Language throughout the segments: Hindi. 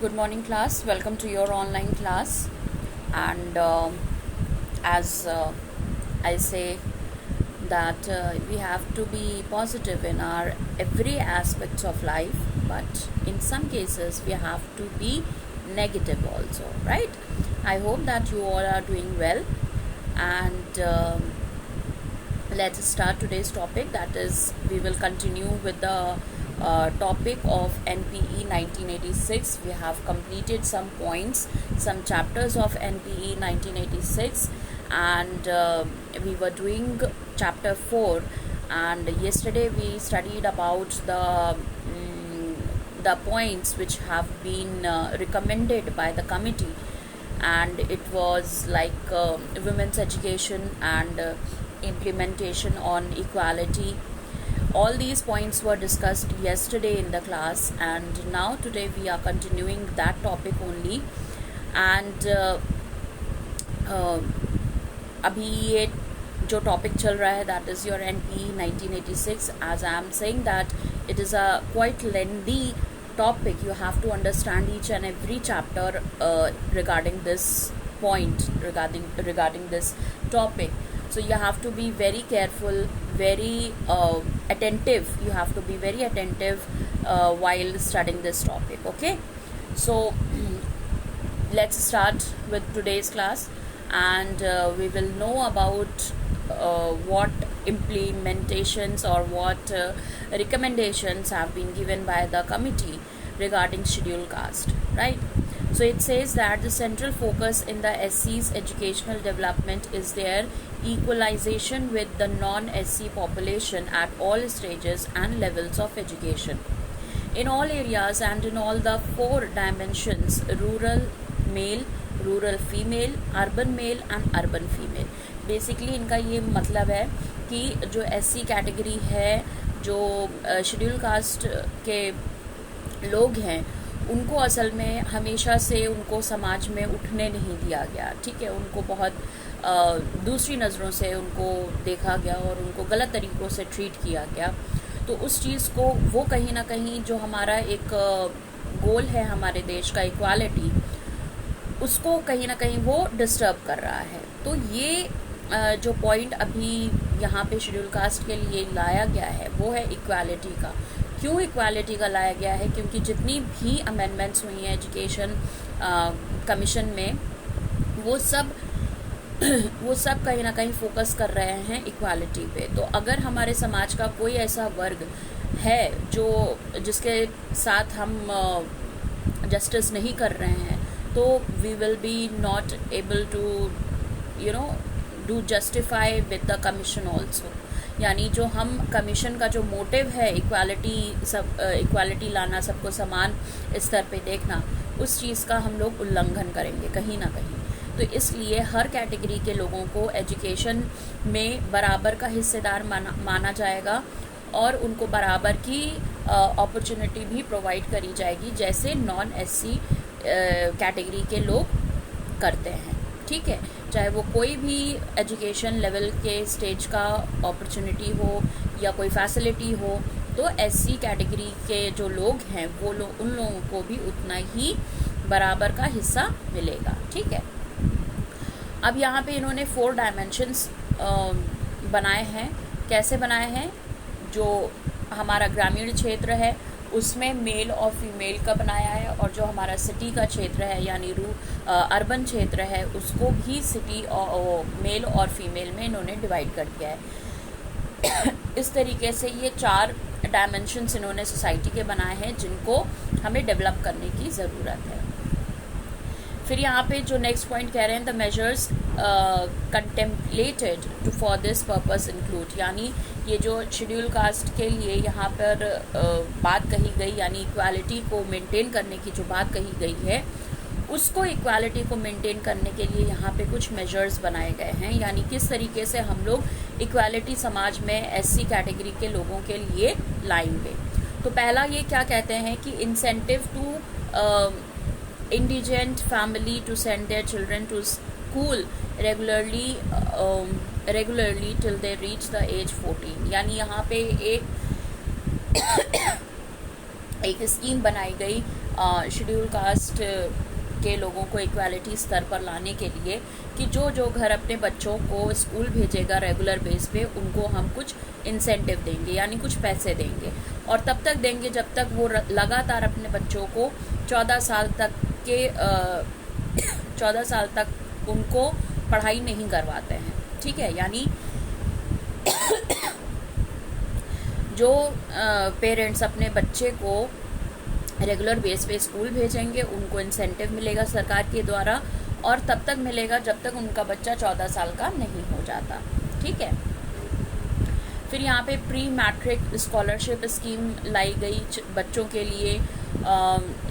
Good morning, class. Welcome to your online class. And as I say, that we have to be positive in our every aspects of life, but in some cases we have to be negative also, right? I hope that you all are doing well, and let's start today's topic. That is, we will continue with the topic of NPE 1986. We have completed some points, some chapters of NPE 1986, and we were doing chapter 4. And yesterday we studied about the points which have been recommended by the committee, and it was like women's education and implementation on equality. All these points were discussed yesterday in the class, and now today we are continuing that topic only. And अभी ये जो टॉपिक चल रहा है, that is your NPE 1986. As I am saying that it is a quite lengthy topic. You have to understand each and every chapter regarding this point, regarding this topic. So you have to be very careful, very attentive. You have to be very attentive while studying this topic. Okay, so let's start with today's class, and we will know about what implementations or what recommendations have been given by the committee regarding scheduled caste, right? So it says that the central focus in the SC's educational development is their equalization with the non-SC population at all stages and levels of education. In all areas and in all the 4 dimensions: rural male, rural female, urban male and urban female. Basically इनका ये मतलब है कि जो SC कैटेगरी है, जो शेड्यूल कास्ट के लोग हैं, उनको असल में हमेशा से उनको समाज में उठने नहीं दिया गया. ठीक है, उनको बहुत दूसरी नज़रों से उनको देखा गया और उनको गलत तरीक़ों से ट्रीट किया गया. तो उस चीज़ को वो कहीं ना कहीं जो हमारा एक गोल है हमारे देश का, इक्वालिटी, उसको कहीं ना कहीं वो डिस्टर्ब कर रहा है. तो ये जो पॉइंट अभी यहाँ पे शेड्यूल कास्ट के लिए लाया गया है वो है इक्वालिटी का. क्यों इक्वालिटी का लाया गया है? क्योंकि जितनी भी अमेंडमेंट्स हुई हैं एजुकेशन कमीशन में, वो सब कहीं ना कहीं फोकस कर रहे हैं इक्वालिटी पे. तो अगर हमारे समाज का कोई ऐसा वर्ग है जिसके साथ हम जस्टिस नहीं कर रहे हैं, तो we will be not able to do justify with the commission also. यानी जो हम कमीशन का जो मोटिव है इक्वालिटी लाना, सबको समान स्तर पे देखना, उस चीज़ का हम लोग उल्लंघन करेंगे कहीं ना कहीं. तो इसलिए हर कैटेगरी के लोगों को एजुकेशन में बराबर का हिस्सेदार माना जाएगा और उनको बराबर की अपॉर्चुनिटी भी प्रोवाइड करी जाएगी, जैसे नॉन SC कैटेगरी के लोग करते हैं. ठीक है, चाहे वो कोई भी एजुकेशन लेवल के स्टेज का अपॉर्चुनिटी हो या कोई फैसिलिटी हो, तो SC कैटेगरी के जो लोग हैं वो उन लोगों को भी उतना ही बराबर का हिस्सा मिलेगा. ठीक है, अब यहाँ पे इन्होंने 4 डायमेंशंस बनाए हैं. कैसे बनाए हैं? जो हमारा ग्रामीण क्षेत्र है उसमें मेल और फीमेल का बनाया है, और जो हमारा सिटी का क्षेत्र है यानी अर्बन क्षेत्र है उसको भी सिटी और मेल और फीमेल में इन्होंने डिवाइड कर दिया है. इस तरीके से ये 4 डायमेंशंस इन्होंने सोसाइटी के बनाए हैं जिनको हमें डेवलप करने की ज़रूरत है. फिर यहाँ पे जो नेक्स्ट पॉइंट कह रहे हैं, the measures contemplated to for this purpose include. यानी ये जो शेड्यूल कास्ट के लिए यहाँ पर बात कही गई, यानी इक्वालिटी को मेंटेन करने की जो बात कही गई है, उसको इक्वालिटी को मेंटेन करने के लिए यहाँ पे कुछ मेजर्स बनाए गए हैं. यानी किस तरीके से हम लोग इक्वालिटी समाज में SC कैटेगरी के लोगों के लिए लाएंगे. तो पहला ये क्या कहते हैं कि incentive to indigent family to send their children to school regularly till they reach the age 14. यानी यहाँ पे एक एक स्कीम बनाई गई शेड्यूल कास्ट के लोगों को इक्वालिटी स्तर पर लाने के लिए कि जो जो घर अपने बच्चों को स्कूल भेजेगा रेगुलर बेस पे उनको हम कुछ इंसेंटिव देंगे, यानी कुछ पैसे देंगे, और तब तक देंगे जब तक वो लगातार अपने बच्चों को 14 साल तक के 14 साल तक उनको पढ़ाई नहीं करवाते हैं। ठीक है, यानी जो पेरेंट्स अपने बच्चे को रेगुलर बेस पे स्कूल भेजेंगे उनको इंसेंटिव मिलेगा सरकार के द्वारा, और तब तक मिलेगा जब तक उनका बच्चा 14 साल का नहीं हो जाता। ठीक है, फिर यहाँ पे प्री मैट्रिक स्कॉलरशिप स्कीम लाई गई बच्चों के लिए,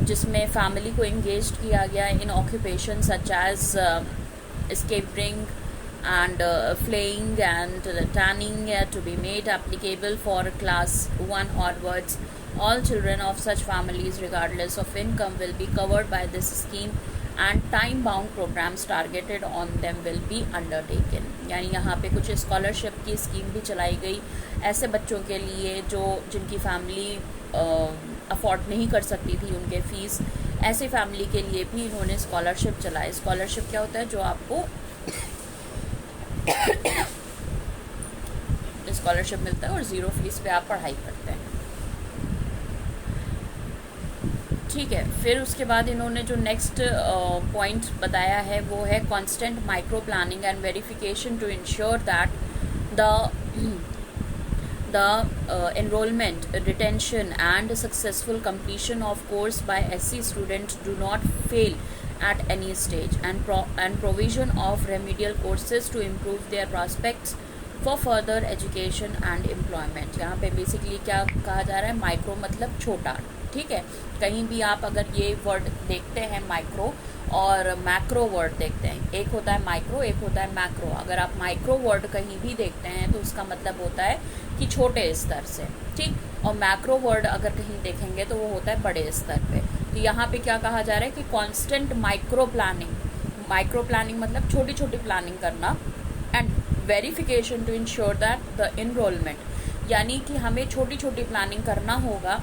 जिसमें फैमिली को इंगेज किया गया in occupation such as scaping and flaying and tanning to be made applicable for class 1 onwards. All children of such families regardless of income will be covered by this scheme and time bound programs targeted on them will be undertaken. यानी यहाँ पे कुछ स्कॉलरशिप की स्कीम भी चलाई गई ऐसे बच्चों के लिए जो जिनकी फैमिली अफोर्ड नहीं कर सकती थी उनके फीस, ऐसे फैमिली के लिए भी इन्होंने स्कॉलरशिप चलाई। स्कॉलरशिप क्या होता है? जो आपको स्कॉलरशिप मिलता है और ज़ीरो फीस पे आप पढ़ाई करते हैं। ठीक है, फिर उसके बाद इन्होंने जो नेक्स्ट पॉइंट बताया है वो है constant micro planning and verification to ensure that the enrollment, retention and successful completion of course by SC students do not fail at any stage, and provision of remedial courses to improve their prospects for further education and employment. यहाँ पे बेसिकली क्या कहा जा रहा है? माइक्रो मतलब छोटा। ठीक है, कहीं भी आप अगर ये वर्ड देखते हैं माइक्रो और मैक्रो वर्ड देखते हैं, एक होता है माइक्रो, एक होता है मैक्रो। अगर आप माइक्रो वर्ड कहीं भी देखते हैं तो उसका मतलब होता है कि छोटे स्तर से। ठीक, और मैक्रो वर्ड अगर कहीं देखेंगे तो वो होता है बड़े स्तर पे। तो यहाँ पे क्या कहा जा रहा है कि कांस्टेंट माइक्रो प्लानिंग मतलब छोटी छोटी प्लानिंग करना, and verification to ensure that the enrolment, यानी कि हमें छोटी छोटी प्लानिंग करना होगा,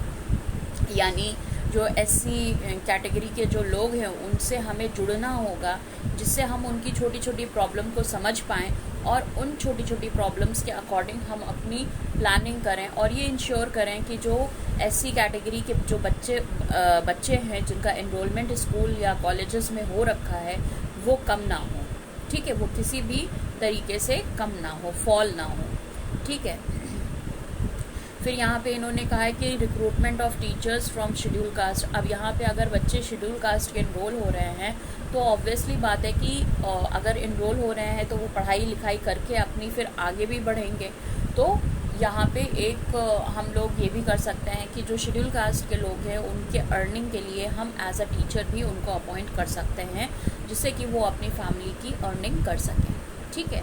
यानी जो एससी कैटेगरी के जो लोग हैं उनसे हमें जुड़ना होगा जिससे हम उनकी छोटी छोटी प्रॉब्लम को समझ पाएँ और उन छोटी छोटी प्रॉब्लम्स के अकॉर्डिंग हम अपनी प्लानिंग करें, और ये इंश्योर करें कि जो एससी कैटेगरी के जो बच्चे हैं जिनका एनरोलमेंट स्कूल या कॉलेजेस में हो रखा है वो कम ना हो। ठीक है, वो किसी भी तरीके से कम ना हो, फॉल ना हो। ठीक है, फिर यहाँ पे इन्होंने कहा है कि recruitment of teachers from schedule caste. अब यहाँ पे अगर बच्चे शेड्यूल कास्ट के इनरोल हो रहे हैं तो ऑब्वियसली बात है कि अगर इनरोल हो रहे हैं तो वो पढ़ाई लिखाई करके अपनी फिर आगे भी बढ़ेंगे। तो यहाँ पे एक हम लोग ये भी कर सकते हैं कि जो शेड्यूल कास्ट के लोग हैं उनके अर्निंग के लिए हम एज अ टीचर भी उनको अपॉइंट कर सकते हैं जिससे कि वो अपनी फैमिली की अर्निंग कर सकें। ठीक है,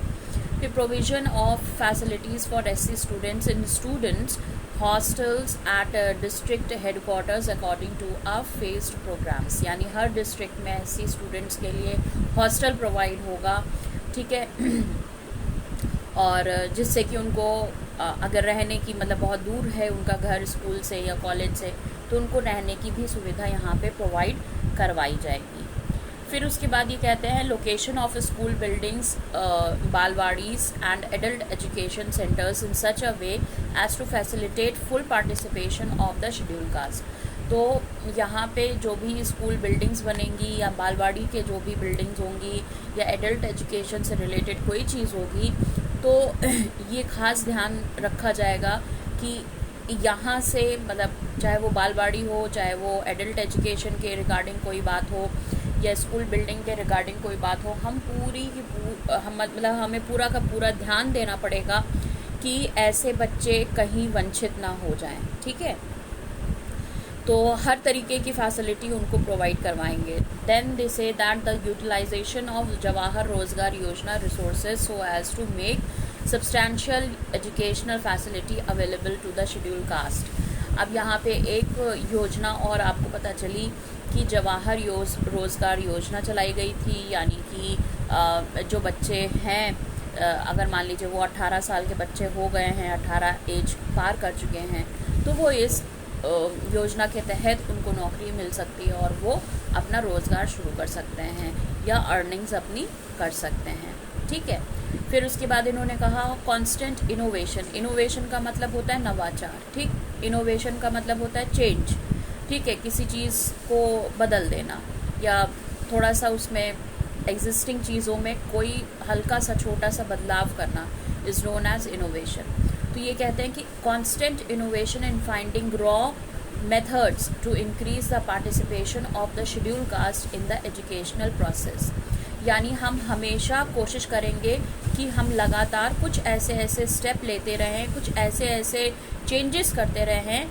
फिर provision of facilities for SC students in students hostels at district headquarters according to a phased programmes, यानी हर डिस्ट्रिक्ट में एससी स्टूडेंट्स के लिए हॉस्टल प्रोवाइड होगा। ठीक है, और जिससे कि उनको अगर रहने की मतलब बहुत दूर है उनका घर स्कूल से या कॉलेज से तो उनको रहने की भी सुविधा यहाँ पे प्रोवाइड करवाई जाएगी। फिर उसके बाद ये कहते हैं location of school buildings, balwadis and adult education centres in such a way as to facilitate full participation of the schedule caste. तो यहाँ पे जो भी स्कूल बिल्डिंग्स बनेंगी या बालवाड़ी के जो भी बिल्डिंग्स होंगी या एडल्ट एजुकेशन से रिलेटेड कोई चीज़ होगी तो ये ख़ास ध्यान रखा जाएगा कि यहाँ से मतलब चाहे वो बालवाड़ी हो, चाहे वो एडल्ट एजुकेशन के रिगार्डिंग कोई बात हो या स्कूल बिल्डिंग के रिगार्डिंग कोई बात हो, हम मतलब हमें पूरा का पूरा ध्यान देना पड़ेगा कि ऐसे बच्चे कहीं वंचित ना हो जाएं। ठीक है, तो हर तरीके की फैसिलिटी उनको प्रोवाइड करवाएंगे। Then they say that the utilisation of Jawahar Rozgar Yojana resources so as to make substantial educational facility available to the schedule caste. अब यहाँ पे एक योजना और आपको पता चली कि जवाहर रोजगार योजना चलाई गई थी, यानी कि जो बच्चे हैं अगर मान लीजिए वो 18 साल के बच्चे हो गए हैं, 18 एज पार कर चुके हैं, तो वो इस योजना के तहत उनको नौकरी मिल सकती है और वो अपना रोज़गार शुरू कर सकते हैं या अर्निंग्स अपनी कर सकते हैं। ठीक है। फिर उसके बाद इन्होंने कहा कांस्टेंट इनोवेशन। इनोवेशन का मतलब होता है नवाचार। ठीक, इनोवेशन का मतलब होता है चेंज। ठीक है, किसी चीज़ को बदल देना या थोड़ा सा उसमें एग्जिस्टिंग चीज़ों में कोई हल्का सा छोटा सा बदलाव करना इज़ नोन एज इनोवेशन। तो ये कहते हैं कि constant innovation in finding raw methods to increase the participation of the scheduled caste in the educational process। यानी हम हमेशा कोशिश करेंगे कि हम लगातार कुछ ऐसे ऐसे स्टेप लेते रहें, कुछ ऐसे ऐसे चेंजेस करते रहें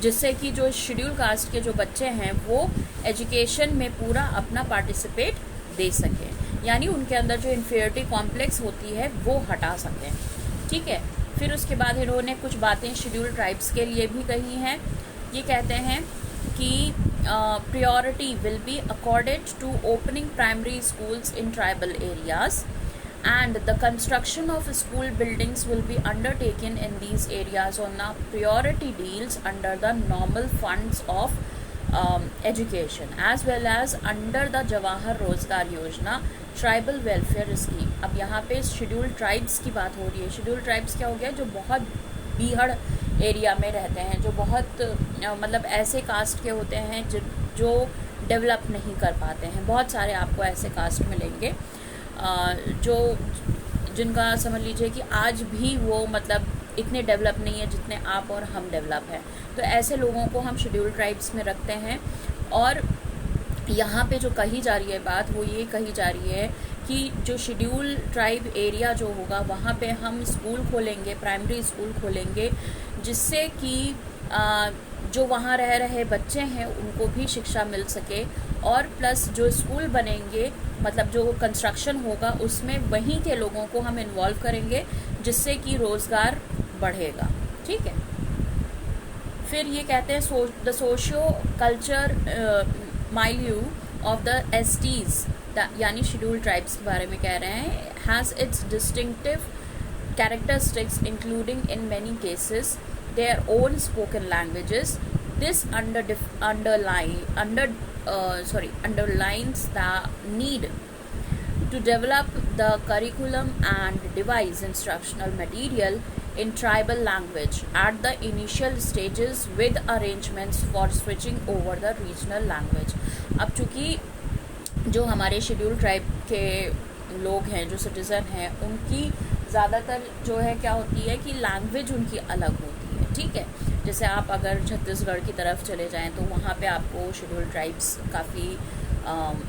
जिससे कि जो शेड्यूल कास्ट के जो बच्चे हैं वो एजुकेशन में पूरा अपना पार्टिसिपेट दे सकें, यानी उनके अंदर जो इन्फीरियरिटी कॉम्प्लेक्स होती है वो हटा सकें। ठीक है। फिर उसके बाद इन्होंने कुछ बातें शेड्यूल ट्राइब्स के लिए भी कही हैं। ये कहते हैं कि priority will be accorded to opening primary schools in tribal areas and the construction of school buildings will be undertaken in these areas on a priority deals under the normal funds of education as well as under the Jawahar Rozgar Yojana tribal welfare scheme. अब यहाँ पे शेड्यूल ट्राइब्स की बात हो रही है। शेड्यूल ट्राइब्स क्या हो गया, जो बहुत बीहड़ एरिया में रहते हैं, जो बहुत मतलब ऐसे कास्ट के होते हैं जो डेवलप नहीं कर पाते हैं। बहुत सारे आपको ऐसे कास्ट मिलेंगे जो जिनका समझ लीजिए कि आज भी वो मतलब इतने डेवलप नहीं है जितने आप और हम डेवलप हैं। तो ऐसे लोगों को हम शेड्यूल ट्राइब्स में रखते हैं। और यहाँ पे जो कही जा रही है बात वो ये कही जा रही है कि जो शेड्यूल ट्राइब एरिया जो होगा वहाँ पे हम स्कूल खोलेंगे, प्राइमरी स्कूल खोलेंगे, जिससे कि जो वहाँ रह रहे बच्चे हैं उनको भी शिक्षा मिल सके और प्लस जो स्कूल बनेंगे मतलब जो कंस्ट्रक्शन होगा उसमें वहीं के लोगों को हम इन्वॉल्व करेंगे जिससे कि रोज़गार बढ़ेगा। ठीक है। फिर ये कहते हैं the socio culture milieu of the STs यानी शेड्यूल ट्राइब्स के बारे में कह रहे हैं has its distinctive characteristics including in many cases their own spoken languages. This underlines the need to develop the curriculum and devise instructional material in tribal language at the initial stages with arrangements for switching over the regional language। अब चूँकि जो हमारे शेड्यूल ट्राइब के लोग हैं, जो सिटीज़न हैं, उनकी ज़्यादातर जो है क्या होती है कि लैंग्वेज उनकी अलग होती है। ठीक है। जैसे आप अगर छत्तीसगढ़ की तरफ चले जाएं तो वहाँ पे आपको शेड्यूल ट्राइब्स काफ़ी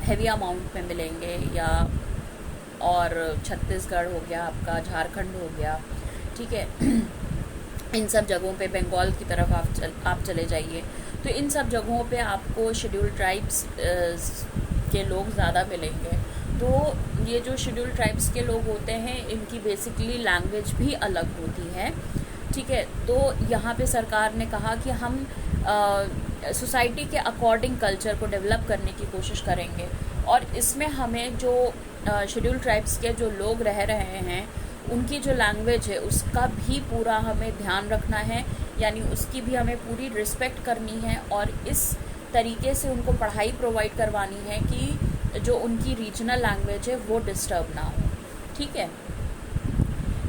हैवी अमाउंट में मिलेंगे, या और छत्तीसगढ़ हो गया आपका, झारखंड हो गया। ठीक है। इन सब जगहों पे, बंगाल की तरफ आप चले जाइए तो इन सब जगहों पे आपको शेड्यूल ट्राइब्स के लोग ज़्यादा मिलेंगे। तो ये जो शेड्यूल ट्राइब्स के लोग होते हैं इनकी बेसिकली लैंग्वेज भी अलग होती है। ठीक है। तो यहाँ पे सरकार ने कहा कि हम सोसाइटी के अकॉर्डिंग कल्चर को डेवलप करने की कोशिश करेंगे और इसमें हमें जो शेड्यूल ट्राइब्स के जो लोग रह रहे हैं उनकी जो लैंग्वेज है उसका भी पूरा हमें ध्यान रखना है, यानी उसकी भी हमें पूरी रिस्पेक्ट करनी है और इस तरीके से उनको पढ़ाई प्रोवाइड करवानी है कि जो उनकी रीजनल लैंग्वेज है वो डिस्टर्ब ना हो। ठीक है।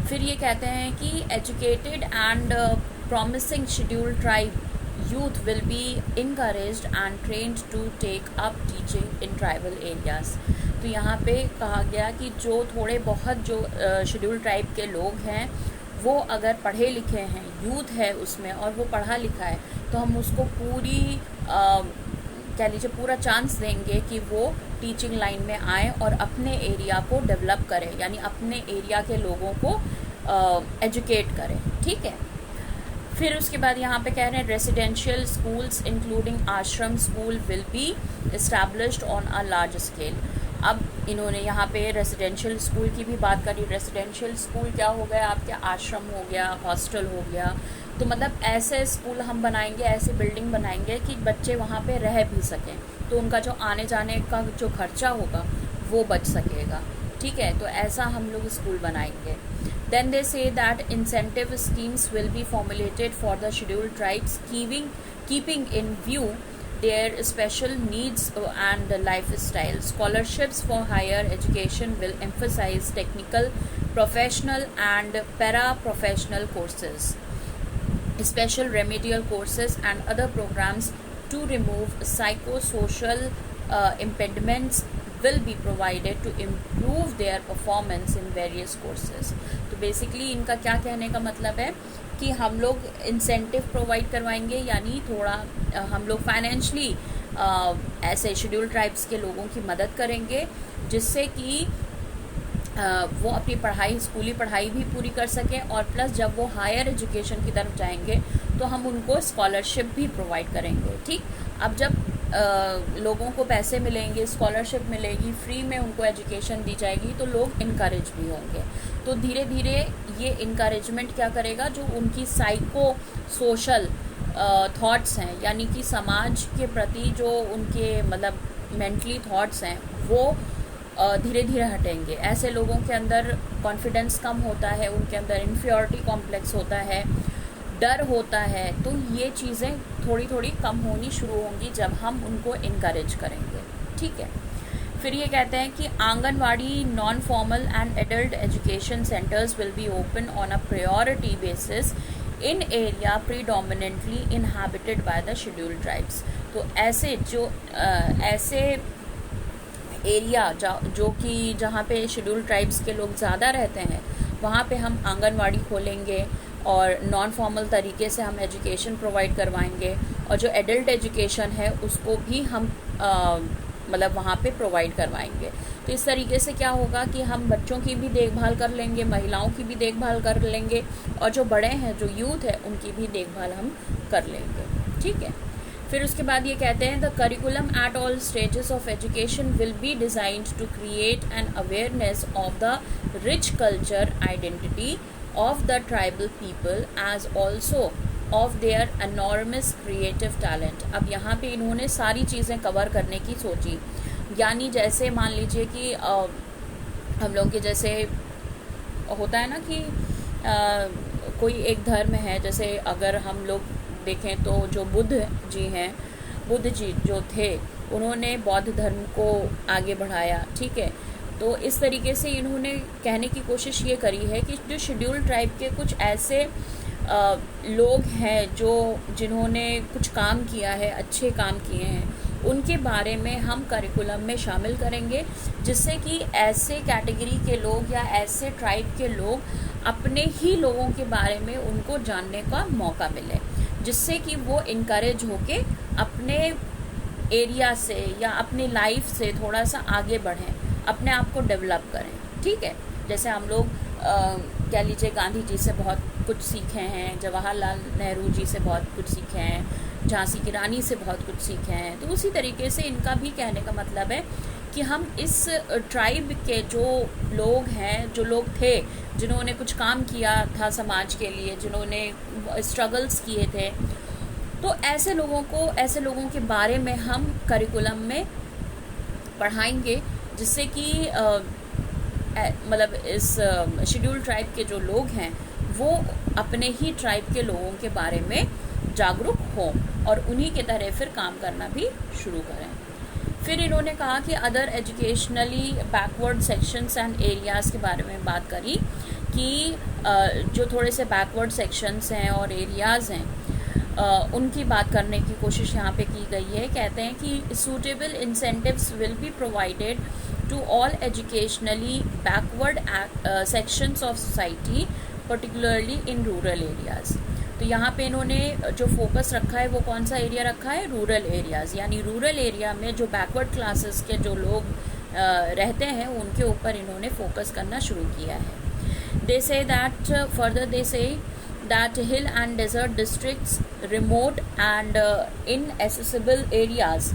फिर ये कहते हैं कि educated and promising schedule tribe youth will be encouraged and trained to take up teaching in tribal areas. तो यहाँ पे कहा गया कि जो थोड़े बहुत जो शेड्यूल ट्राइब के लोग हैं वो अगर पढ़े लिखे हैं, यूथ है उसमें और वो पढ़ा लिखा है, तो हम उसको पूरी कह लीजिए पूरा चांस देंगे कि वो टीचिंग लाइन में आए और अपने एरिया को डेवलप करें, यानी अपने एरिया के लोगों को एजुकेट करें। ठीक है। फिर उसके बाद यहाँ पे कह रहे हैं रेसिडेंशियल स्कूल्स इंक्लूडिंग आश्रम school will be established on a large scale. अब इन्होंने यहाँ पे रेसिडेंशियल स्कूल की भी बात करी। रेसिडेंशियल स्कूल क्या हो गया, आपके आश्रम हो गया, हॉस्टल हो गया। तो मतलब ऐसे स्कूल हम बनाएंगे, ऐसे बिल्डिंग बनाएंगे कि बच्चे वहाँ पे रह भी सकें, तो उनका जो आने जाने का जो खर्चा होगा वो बच सकेगा। ठीक है। तो ऐसा हम लोग स्कूल बनाएंगे। Then they say that incentive schemes will be formulated for the scheduled tribes, keeping in view their special needs and lifestyle. Scholarships for higher education will emphasize technical, professional, and para-professional courses. Special remedial courses and other programs to remove psychosocial impediments will be provided to improve their performance in various courses. तो बेसिकली इनका क्या कहने का मतलब है कि हम लोग इंसेंटिव प्रोवाइड करवाएंगे, यानी थोड़ा हम लोग फाइनेंशली ऐसे शेड्यूल ट्राइब्स के लोगों की मदद करेंगे, जिससे कि वो अपनी पढ़ाई, स्कूली पढ़ाई भी पूरी कर सकें, और प्लस जब वो हायर एजुकेशन की तरफ जाएंगे तो हम उनको स्कॉलरशिप भी प्रोवाइड करेंगे। ठीक, अब जब लोगों को पैसे मिलेंगे, स्कॉलरशिप मिलेगी, फ्री में उनको एजुकेशन दी जाएगी, तो लोग इनकरेज भी होंगे। तो धीरे धीरे ये इनकरेजमेंट क्या करेगा, जो उनकी साइको सोशल थॉट्स हैं, यानी कि समाज के प्रति जो उनके मतलब मेंटली थॉट्स हैं, वो धीरे धीरे हटेंगे। ऐसे लोगों के अंदर कॉन्फिडेंस कम होता है, उनके अंदर इन्फीरियरिटी कॉम्प्लेक्स होता है, डर होता है, तो ये चीज़ें थोड़ी थोड़ी कम होनी शुरू होंगी जब हम उनको इनकरेज करेंगे। ठीक है, फिर ये कहते हैं कि anganwadi, non formal and adult education centres will be open on a priority basis in area predominantly inhabited by the scheduled tribes. तो ऐसे ऐसे एरिया जो कि जहाँ पे शेड्यूल्ड ट्राइब्स के लोग ज़्यादा रहते हैं, वहाँ पे हम आंगनवाड़ी खोलेंगे और नॉन फॉर्मल तरीके से हम एजुकेशन प्रोवाइड करवाएंगे, और जो एडल्ट एजुकेशन है उसको भी हम मतलब वहाँ पे प्रोवाइड करवाएंगे। तो इस तरीके से क्या होगा कि हम बच्चों की भी देखभाल कर लेंगे, महिलाओं की भी देखभाल कर लेंगे, और जो बड़े हैं, जो यूथ है, उनकी भी देखभाल हम कर लेंगे। ठीक है, फिर उसके बाद ये कहते हैं the curriculum at all stages of education will be designed to create an awareness of the rich culture identity of the tribal people as also of their enormous creative talent। अब यहाँ पे इन्होंने सारी चीज़ें कवर करने की सोची, यानी जैसे मान लीजिए कि हम लोग के जैसे होता है ना कि कोई एक धर्म है, जैसे अगर हम लोग देखें तो जो बुद्ध जी जो थे, उन्होंने बौद्ध धर्म को आगे बढ़ाया। ठीक है, तो इस तरीके से इन्होंने कहने की कोशिश ये करी है कि जो शेड्यूल्ड ट्राइब के कुछ ऐसे लोग हैं जिन्होंने कुछ काम किया है, अच्छे काम किए हैं, उनके बारे में हम करिकुलम में शामिल करेंगे, जिससे कि ऐसे कैटेगरी के लोग या ऐसे ट्राइब के लोग अपने ही लोगों के बारे में उनको जानने का मौका मिले, जिससे कि वो इनकरेज होके अपने एरिया से या अपनी लाइफ से थोड़ा सा आगे बढ़ें, अपने आप को डेवलप करें। ठीक है, जैसे हम लोग कह लीजिए गांधी जी से बहुत कुछ सीखे हैं, जवाहरलाल नेहरू जी से बहुत कुछ सीखे हैं, झांसी की रानी से बहुत कुछ सीखे हैं, तो उसी तरीके से इनका भी कहने का मतलब है कि हम इस ट्राइब के जो लोग हैं, जो लोग थे जिन्होंने कुछ काम किया था समाज के लिए, जिन्होंने स्ट्रगल्स किए थे, तो ऐसे लोगों के बारे में हम करिकुलम में पढ़ाएंगे, जिससे कि मतलब इस शेड्यूल ट्राइब के जो लोग हैं वो अपने ही ट्राइब के लोगों के बारे में जागरूक हों और उन्हीं के तरह फिर काम करना भी शुरू करें। फिर इन्होंने कहा कि other educationally backward sections and areas के बारे में बात करी कि जो थोड़े से बैकवर्ड सेक्शंस हैं और एरियाज़ हैं, उनकी बात करने की कोशिश यहाँ पे की गई है। कहते हैं कि suitable incentives will be provided to all educationally backward sections of society particularly in rural areas. तो यहाँ पे इन्होंने जो फोकस रखा है वो कौन सा एरिया रखा है, रूरल एरियाज़, यानी रूरल एरिया में जो बैकवर्ड क्लासेस के जो लोग रहते हैं उनके ऊपर इन्होंने फोकस करना शुरू किया है। दे से दैट फर्दर दे से that hill and desert districts, remote and inaccessible areas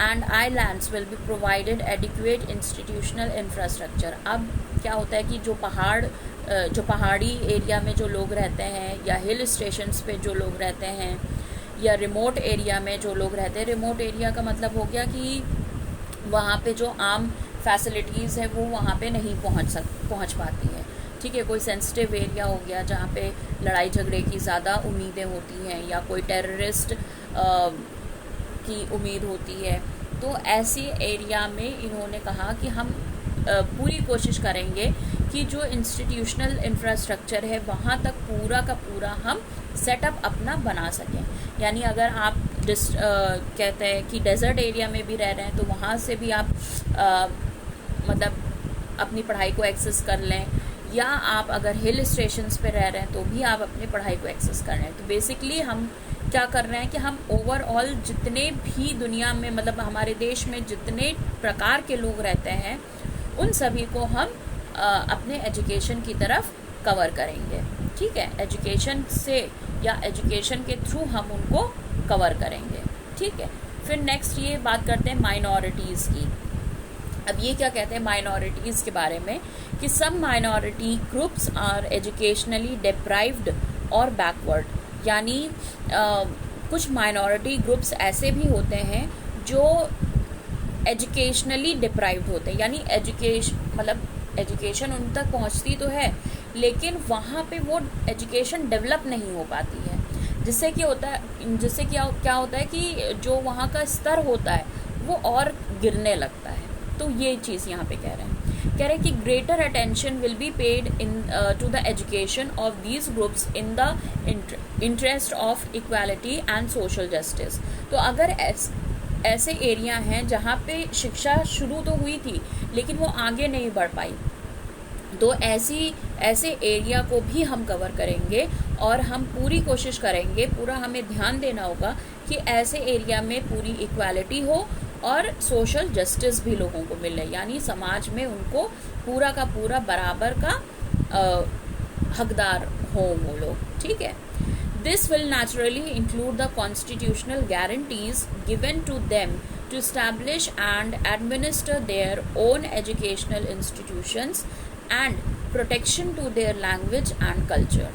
and islands will be provided adequate institutional infrastructure। अब क्या होता है कि जो पहाड़ी एरिया में जो लोग रहते हैं या हिल स्टेशंस पे जो लोग रहते हैं या रिमोट एरिया में जो लोग रहते हैं, रिमोट एरिया का मतलब हो गया कि वहाँ पे जो आम फैसिलिटीज़ है वो वहाँ पे नहीं पहुँच पाती है। ठीक है, कोई सेंसिटिव एरिया हो गया जहाँ पे लड़ाई झगड़े की ज़्यादा उम्मीदें होती हैं या कोई टेररिस्ट की उम्मीद होती है, तो ऐसे एरिया में इन्होंने कहा कि हम पूरी कोशिश करेंगे कि जो इंस्टीट्यूशनल इंफ्रास्ट्रक्चर है वहाँ तक पूरा का पूरा हम सेटअप अपना बना सकें। यानी अगर आप कहते हैं कि डेजर्ट एरिया में भी रह रहे हैं तो वहाँ से भी आप मतलब अपनी पढ़ाई को एक्सेस कर लें, या आप अगर हिल स्टेशंस पे रह रहे हैं तो भी आप अपनी पढ़ाई को एक्सेस कर लें। तो बेसिकली हम क्या कर रहे हैं कि हम ओवरऑल जितने भी दुनिया में मतलब हमारे देश में जितने प्रकार के लोग रहते हैं उन सभी को हम अपने एजुकेशन की तरफ कवर करेंगे। ठीक है, एजुकेशन से या एजुकेशन के थ्रू हम उनको कवर करेंगे। ठीक है, फिर नेक्स्ट ये बात करते हैं माइनॉरिटीज़ की। अब ये क्या कहते हैं माइनॉरिटीज़ के बारे में कि some minority groups are educationally deprived और बैकवर्ड, यानी कुछ माइनॉरिटी ग्रुप्स ऐसे भी होते हैं जो एजुकेशनली डिप्राइव्ड होते हैं, यानी एजुकेशन उन तक पहुंचती तो है लेकिन वहाँ पे वो एजुकेशन डेवलप नहीं हो पाती है, जिससे क्या होता है कि जो वहाँ का स्तर होता है वो और गिरने लगता है। तो ये चीज़ यहाँ पे कह रहे हैं कि greater attention will be paid in to the education of these groups in the interest of equality and social justice. तो अगर ऐसे एरिया हैं जहाँ पे शिक्षा शुरू तो हुई थी लेकिन वो आगे नहीं बढ़ पाई, तो ऐसे एरिया को भी हम कवर करेंगे और हम पूरी कोशिश करेंगे, पूरा हमें ध्यान देना होगा कि ऐसे एरिया में पूरी इक्वालिटी हो और सोशल जस्टिस भी लोगों को मिले, यानी समाज में उनको पूरा का पूरा बराबर का हकदार हो वो लोग। ठीक है, this will naturally include the constitutional guarantees given to them to establish and administer their own educational institutions and protection to their language and culture.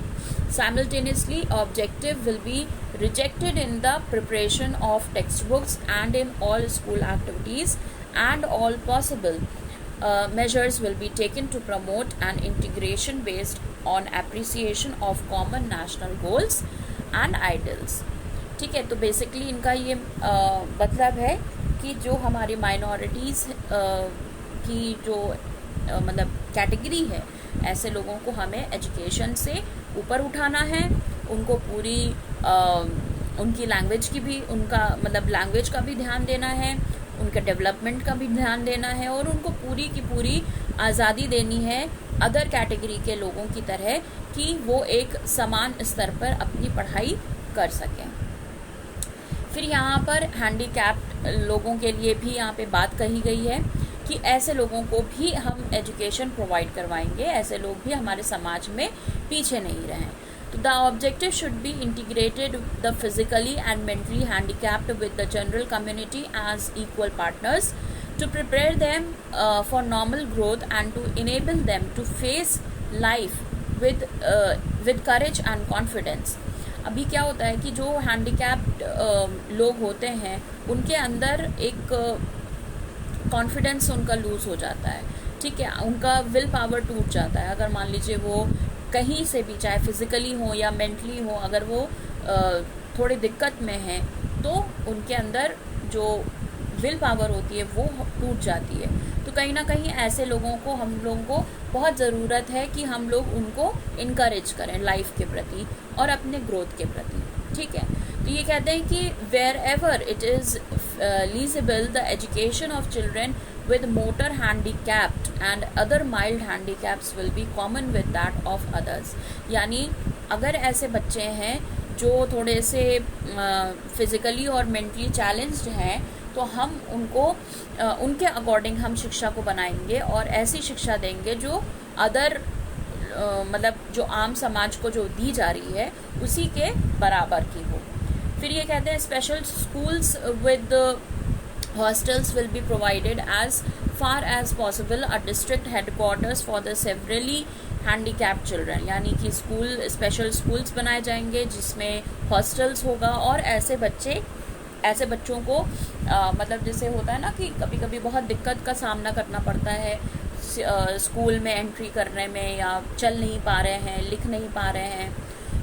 Simultaneously, objective will be rejected in the preparation of textbooks and in all school activities, and all possible measures will be taken to promote an integration based on appreciation of common national goals and ideals. ठीक है, तो बेसिकली इनका ये मतलब है कि जो हमारी माइनॉरिटीज़ की जो मतलब कैटेगरी है, ऐसे लोगों को हमें एजुकेशन से ऊपर उठाना है, उनको पूरी उनकी लैंग्वेज की भी लैंग्वेज का भी ध्यान देना है, उनके डेवलपमेंट का भी ध्यान देना है और उनको पूरी की पूरी आज़ादी देनी है अदर कैटेगरी के लोगों की तरह कि वो एक समान स्तर पर अपनी पढ़ाई कर सकें। फिर यहाँ पर हैंडीकैप्ड लोगों के लिए भी यहाँ पे बात कही गई है कि ऐसे लोगों को भी हम एजुकेशन प्रोवाइड करवाएंगे, ऐसे लोग भी हमारे समाज में पीछे नहीं रहें। तो the objective should be integrated the physically and mentally handicapped with the general community as equal partners to prepare them for normal growth and to enable them to face life with courage and confidence. अभी क्या होता है कि जो हैंडीकैप्ड लोग होते हैं उनके अंदर एक कॉन्फिडेंस उनका लूज़ हो जाता है। ठीक है, उनका विल पावर टूट जाता है। अगर मान लीजिए वो कहीं से भी, चाहे फिज़िकली हो या मेंटली हो, अगर वो थोड़ी दिक्कत में हैं तो उनके अंदर जो विल पावर होती है वो टूट जाती है। तो कहीं ना कहीं ऐसे लोगों को, हम लोगों को बहुत ज़रूरत है कि हम लोग उनको इनकरेज करें लाइफ के प्रति और अपने ग्रोथ के प्रति। ठीक है, तो ये कहते हैं कि wherever it is feasible the education of children with motor handicapped and other mild handicaps will be common with that of others. यानी अगर ऐसे बच्चे हैं जो थोड़े से फिज़िकली और मेंटली चैलेंज्ड हैं तो हम उनको उनके अकॉर्डिंग हम शिक्षा को बनाएंगे और ऐसी शिक्षा देंगे जो अदर जो आम समाज को जो दी जा रही है उसी के बराबर की हो। फिर ये कहते हैं special schools with hostels will be provided as far as possible a district headquarters for the severely handicapped children. यानी कि स्पेशल स्कूल्स बनाए जाएंगे जिसमें हॉस्टल्स होगा और ऐसे बच्चों को जैसे होता है ना कि कभी कभी बहुत दिक्कत का सामना करना पड़ता है, स्कूल में एंट्री करने में या चल नहीं पा रहे हैं, लिख नहीं पा रहे हैं,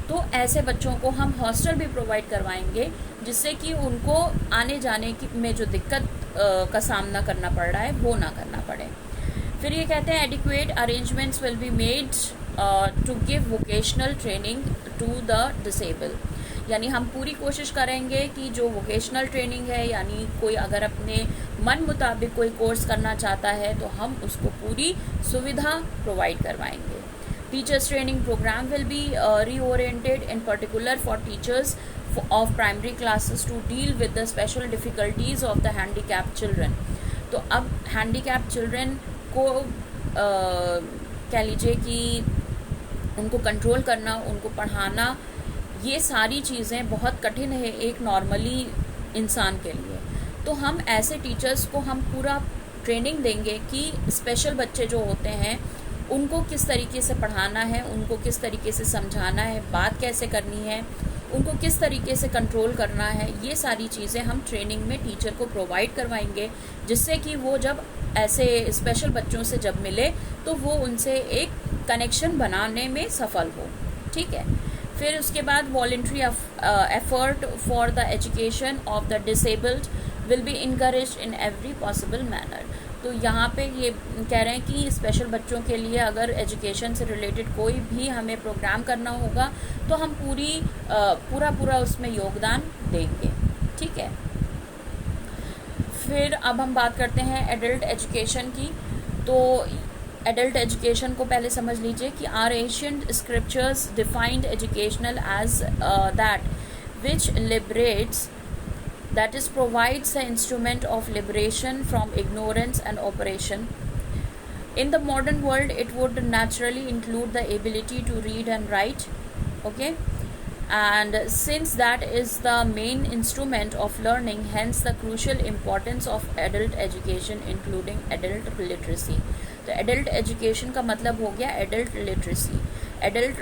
तो ऐसे बच्चों को हम हॉस्टल भी प्रोवाइड करवाएंगे, जिससे कि उनको आने जाने की में जो दिक्कत का सामना करना पड़ रहा है वो ना करना पड़े। फिर ये कहते हैं adequate arrangements will be made to give vocational training to the disabled, यानी हम पूरी कोशिश करेंगे कि जो वोकेशनल ट्रेनिंग है, यानी कोई अगर अपने मन मुताबिक कोई कोर्स करना चाहता है तो हम उसको पूरी सुविधा प्रोवाइड करवाएंगे। Teachers training programme will be reoriented in particular for teachers of primary classes to deal with the special difficulties of the handicapped children। तो अब handicapped children को कह लीजिए कि उनको कंट्रोल करना, उनको पढ़ाना, ये सारी चीज़ें बहुत कठिन है एक नॉर्मली इंसान के लिए। तो हम ऐसे टीचर्स को हम पूरा ट्रेनिंग देंगे कि स्पेशल बच्चे जो होते हैं उनको किस तरीके से पढ़ाना है, उनको किस तरीके से समझाना है, बात कैसे करनी है, उनको किस तरीके से कंट्रोल करना है, ये सारी चीज़ें हम ट्रेनिंग में टीचर को प्रोवाइड करवाएंगे, जिससे कि वो जब ऐसे स्पेशल बच्चों से जब मिले तो वो उनसे एक कनेक्शन बनाने में सफल हो। ठीक है। फिर उसके बाद voluntary effort for the education of the disabled will be encouraged in every possible manner. तो यहाँ पे ये कह रहे हैं कि स्पेशल बच्चों के लिए अगर एजुकेशन से रिलेटेड कोई भी हमें प्रोग्राम करना होगा तो हम पूरा उसमें योगदान देंगे। ठीक है। फिर अब हम बात करते हैं एडल्ट एजुकेशन की। तो एडल्ट एजुकेशन को पहले समझ लीजिए कि our ancient scriptures defined educational as that which liberates, that is provides the instrument of liberation from ignorance and oppression. In the modern world it would naturally include the ability to read and write, okay, and since that is the main instrument of learning, hence the crucial importance of adult education including adult literacy. तो एडल्ट एजुकेशन का मतलब हो गया एडल्ट लिटरेसी। एडल्ट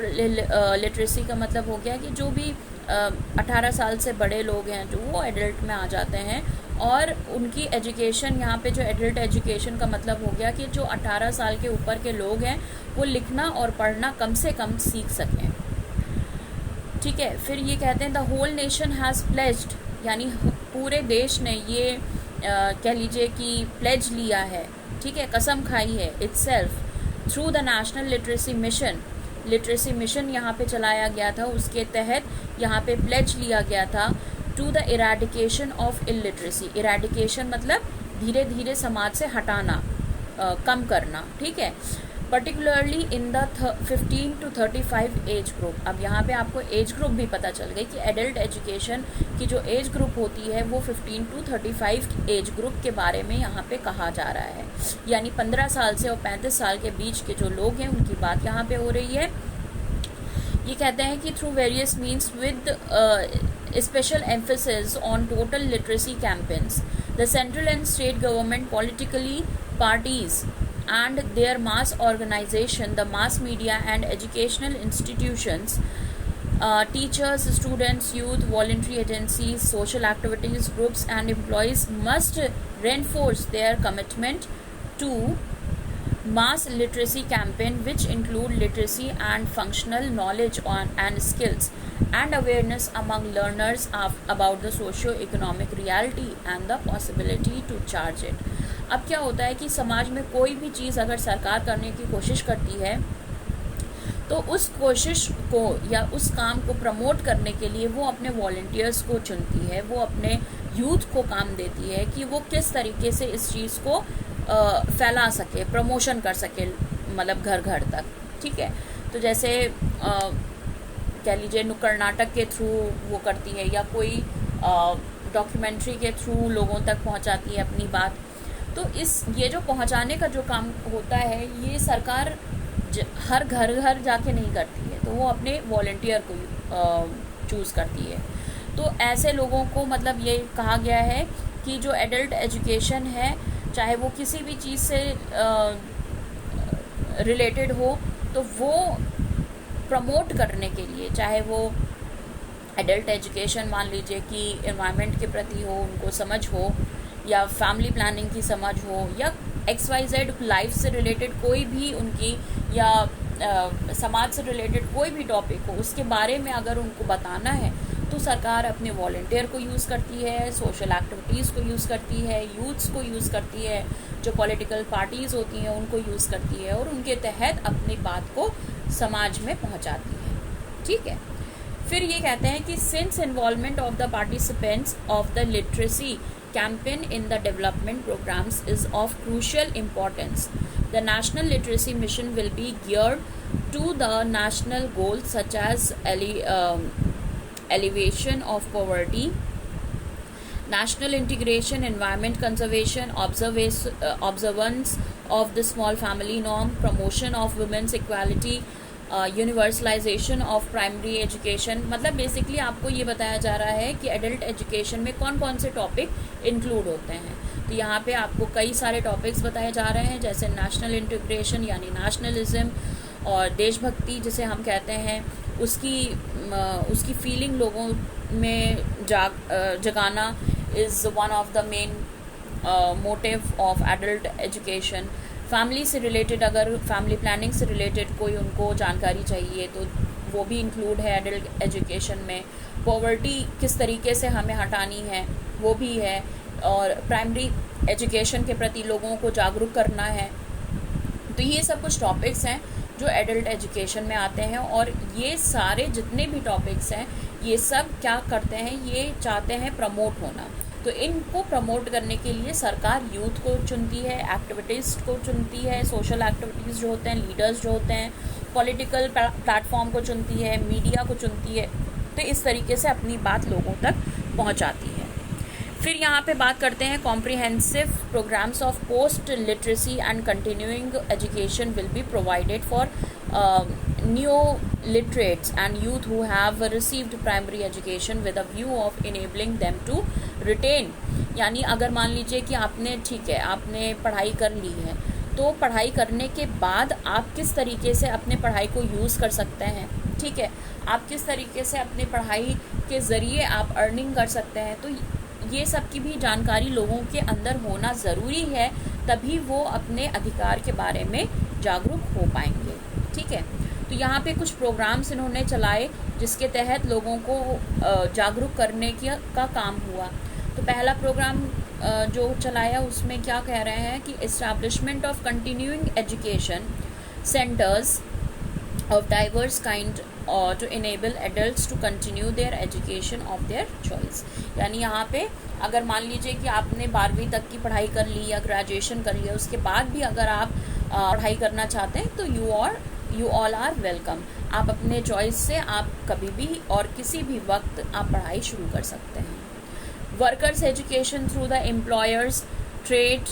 लिटरेसी का मतलब हो गया कि जो भी 18 साल से बड़े लोग हैं जो वो एडल्ट में आ जाते हैं, और उनकी एजुकेशन, यहाँ पे जो एडल्ट एजुकेशन का मतलब हो गया कि जो 18 साल के ऊपर के लोग हैं वो लिखना और पढ़ना कम से कम सीख सकें। ठीक है। फिर ये कहते हैं the whole nation has pledged, यानी पूरे देश ने ये कह लीजिए कि प्लेज लिया है, ठीक है, कसम खाई है, itself through the national literacy mission. Literacy mission यहाँ पे चलाया गया था, उसके तहत यहाँ पे प्लेज लिया गया था to the eradication of illiteracy. Eradication मतलब धीरे धीरे समाज से हटाना, कम करना। ठीक है। Particularly in the 15 to 35 age group. अब यहाँ पे आपको एज ग्रुप भी पता चल गई कि एडल्ट एजुकेशन की जो एज ग्रुप होती है वो 15 to 35 एज ग्रुप के बारे में यहाँ पे कहा जा रहा है, यानी 15 साल से और 35 साल के बीच के जो लोग हैं उनकी बात यहाँ पे हो रही है। ये कहते हैं कि through various means with special emphasis on total literacy campaigns, the central and state government, politically parties and their mass organization, the mass media and educational institutions, teachers, students, youth, voluntary agencies, social activities groups and employees must reinforce their commitment to mass literacy campaign, which include literacy and functional knowledge on and skills and awareness among learners about the socio-economic reality and the possibility to charge it। अब क्या होता है कि समाज में कोई भी चीज़ अगर सरकार करने की कोशिश करती है तो उस कोशिश को या उस काम को प्रमोट करने के लिए वो अपने वॉलंटियर्स को चुनती है, वो अपने यूथ को काम देती है कि वो किस तरीके से इस चीज़ को फैला सके, प्रमोशन कर सके, मतलब घर घर तक। ठीक है। तो जैसे कह लीजिए नुक्कड़ नाटक के थ्रू वो करती है या कोई डॉक्यूमेंट्री के थ्रू लोगों तक पहुंचाती है अपनी बात। तो ये जो पहुंचाने का जो काम होता है ये सरकार हर घर घर जाके नहीं करती है, तो वो अपने वॉलंटियर को चूज़ करती है। तो ऐसे लोगों को मतलब ये कहा गया है कि जो एडल्ट एजुकेशन है, चाहे वो किसी भी चीज़ से रिलेटेड हो, तो वो प्रमोट करने के लिए, चाहे वो एडल्ट एजुकेशन मान लीजिए कि एनवायरनमेंट के प्रति हो, उनको समझ हो, या फैमिली प्लानिंग की समझ हो, या XYZ लाइफ से रिलेटेड कोई भी उनकी या समाज से रिलेटेड कोई भी टॉपिक हो, उसके बारे में अगर उनको बताना है तो सरकार अपने वॉलंटियर को यूज़ करती है, सोशल एक्टिविटीज़ को यूज़ करती है, यूथ्स को यूज़ करती है, जो पॉलिटिकल पार्टीज़ होती हैं उनको यूज़ करती है और उनके तहत अपनी बात को समाज में पहुंचाती है। ठीक है। फिर ये कहते हैं कि since involvement of the participants of the literacy campaign in the development programs is of crucial importance, the national literacy mission will be geared to the national goals such as elevation of poverty, national integration, environment conservation, observance of the small family norm, promotion of women's equality, universalization of primary education. मतलब बेसिकली आपको ये बताया जा रहा है कि एडल्ट एजुकेशन में कौन कौन से टॉपिक इंक्लूड होते हैं। तो यहाँ पे आपको कई सारे टॉपिक्स बताए जा रहे हैं, जैसे नेशनल इंटीग्रेशन यानी नेशनलिज्म, और देशभक्ति जिसे हम कहते हैं उसकी फीलिंग लोगों में जगाना is one of the main motive of adult education. Family से रिलेटेड, अगर फैमिली प्लानिंग से रिलेटेड कोई उनको जानकारी चाहिए तो वो भी इंक्लूड है एडल्ट एजुकेशन में। पॉवर्टी किस तरीके से हमें हटानी है वो भी है, और प्राइमरी एजुकेशन के प्रति लोगों को जागरूक करना है। तो ये सब कुछ टॉपिक्स हैं जो एडल्ट एजुकेशन में आते हैं, और ये सारे जितने भी टॉपिक्स हैं ये सब क्या करते हैं, ये चाहते हैं प्रमोट होना। तो इनको प्रमोट करने के लिए सरकार यूथ को चुनती है, एक्टिविटीज़ को चुनती है, सोशल एक्टिविटीज़ जो होते हैं, लीडर्स जो होते हैं, पॉलिटिकल प्लेटफॉर्म को चुनती है, मीडिया को चुनती है। तो इस तरीके से अपनी बात लोगों तक पहुंचाती है। फिर यहाँ पे बात करते हैं comprehensive programmes of post literacy and continuing education will be provided for new literates and youth who have received primary education with a view of enabling them to retain। यानी अगर मान लीजिए कि आपने आपने पढ़ाई कर ली है, तो पढ़ाई करने के बाद आप किस तरीके से अपने पढ़ाई को यूज़ कर सकते हैं, ठीक है, आप किस तरीके से अपने पढ़ाई के ज़रिए आप अर्निंग कर सकते हैं। तो ये सब की भी जानकारी लोगों के अंदर होना ज़रूरी है, तभी वो अपने अधिकार के बारे में जागरूक हो पाएंगे। ठीक है। तो यहाँ पे कुछ प्रोग्राम्स इन्होंने चलाए जिसके तहत लोगों को जागरूक करने का काम हुआ। तो पहला प्रोग्राम जो चलाया उसमें क्या कह रहे हैं कि establishment of continuing education centres of diverse kind to enable adults to continue their education of their choice. यानी यहाँ पे अगर मान लीजिए कि आपने 12वीं तक की पढ़ाई कर ली या ग्रेजुएशन कर लिया, उसके बाद भी अगर आप पढ़ाई करना चाहते हैं तो यू ऑल आर वेलकम। आप अपने चॉइस से आप कभी भी और किसी भी वक्त आप पढ़ाई शुरू कर सकते हैं। Workers education through the employers, trade,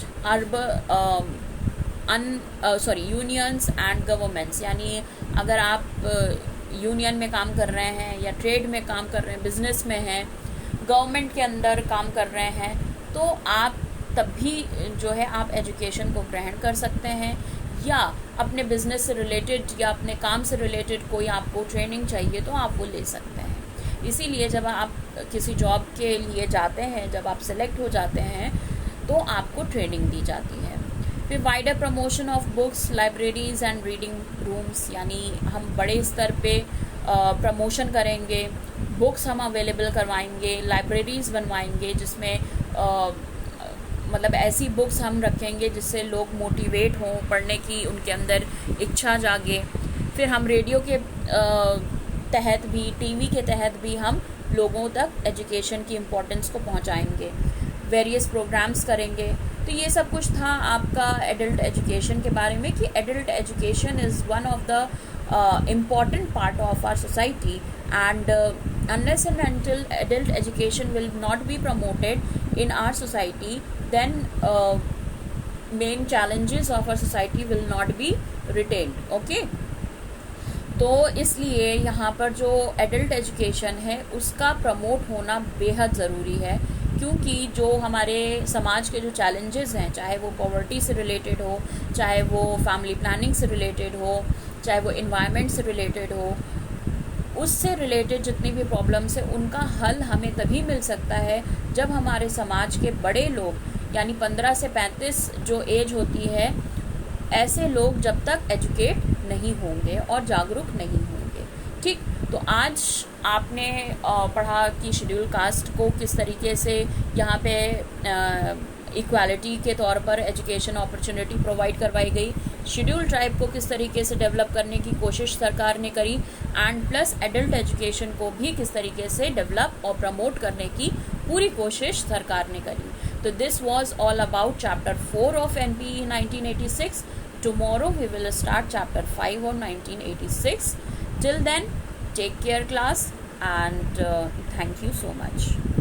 unions and governments. यानी अगर आप यूनियन में काम कर रहे हैं या ट्रेड में काम कर रहे हैं, बिजनेस में हैं, गवर्नमेंट के अंदर काम कर रहे हैं, तो आप तब भी जो है आप एजुकेशन को ग्रहण कर सकते हैं। या अपने बिजनेस से रिलेटेड या अपने काम से रिलेटेड कोई आपको ट्रेनिंग चाहिए तो आप वो ले सकते हैं। इसीलिए जब आप किसी जॉब के लिए जाते हैं, जब आप सेलेक्ट हो जाते हैं तो आपको ट्रेनिंग दी जाती है। फिर wider promotion of books, libraries and reading rooms. यानी हम बड़े स्तर पे प्रमोशन करेंगे, बुक्स हम अवेलेबल करवाएंगे, लाइब्रेरीज बनवाएंगे जिसमें मतलब ऐसी बुक्स हम रखेंगे जिससे लोग मोटिवेट हों पढ़ने की, उनके अंदर इच्छा जागे। फिर हम रेडियो के तहत भी, टीवी के तहत भी हम लोगों तक एजुकेशन की इम्पोर्टेंस को पहुंचाएंगे, वेरियस प्रोग्राम्स करेंगे। तो ये सब कुछ था आपका एडल्ट एजुकेशन के बारे में कि adult education is one of the important part of our society, and unless and until adult education will not be promoted in our society, then main challenges of our society will not be retained. Okay, तो इसलिए यहाँ पर जो एडल्ट एजुकेशन है उसका प्रमोट होना बेहद ज़रूरी है, क्योंकि जो हमारे समाज के जो चैलेंजेस हैं, चाहे वो पॉवर्टी से रिलेटेड हो, चाहे वो फैमिली प्लानिंग से रिलेटेड हो, चाहे वो इन्वायरमेंट से रिलेटेड हो, उससे रिलेटेड जितनी भी प्रॉब्लम्स है उनका हल हमें तभी मिल सकता है जब हमारे समाज के बड़े लोग यानी 15 से 35 जो एज होती है, ऐसे लोग जब तक एजुकेट नहीं होंगे और जागरूक नहीं होंगे। ठीक, तो आज आपने पढ़ा कि शेड्यूल कास्ट को किस तरीके से यहाँ पे इक्वालिटी के तौर पर एजुकेशन अपॉर्चुनिटी प्रोवाइड करवाई गई, शेड्यूल ट्राइब को किस तरीके से डेवलप करने की कोशिश सरकार ने करी, एंड प्लस एडल्ट एजुकेशन को भी किस तरीके से डेवलप और प्रमोट करने की पूरी कोशिश सरकार ने करी। तो this was all about chapter 4 of NPE 1986. Tomorrow we will start chapter 5 on 1986. Till then, take care class, and thank you so much.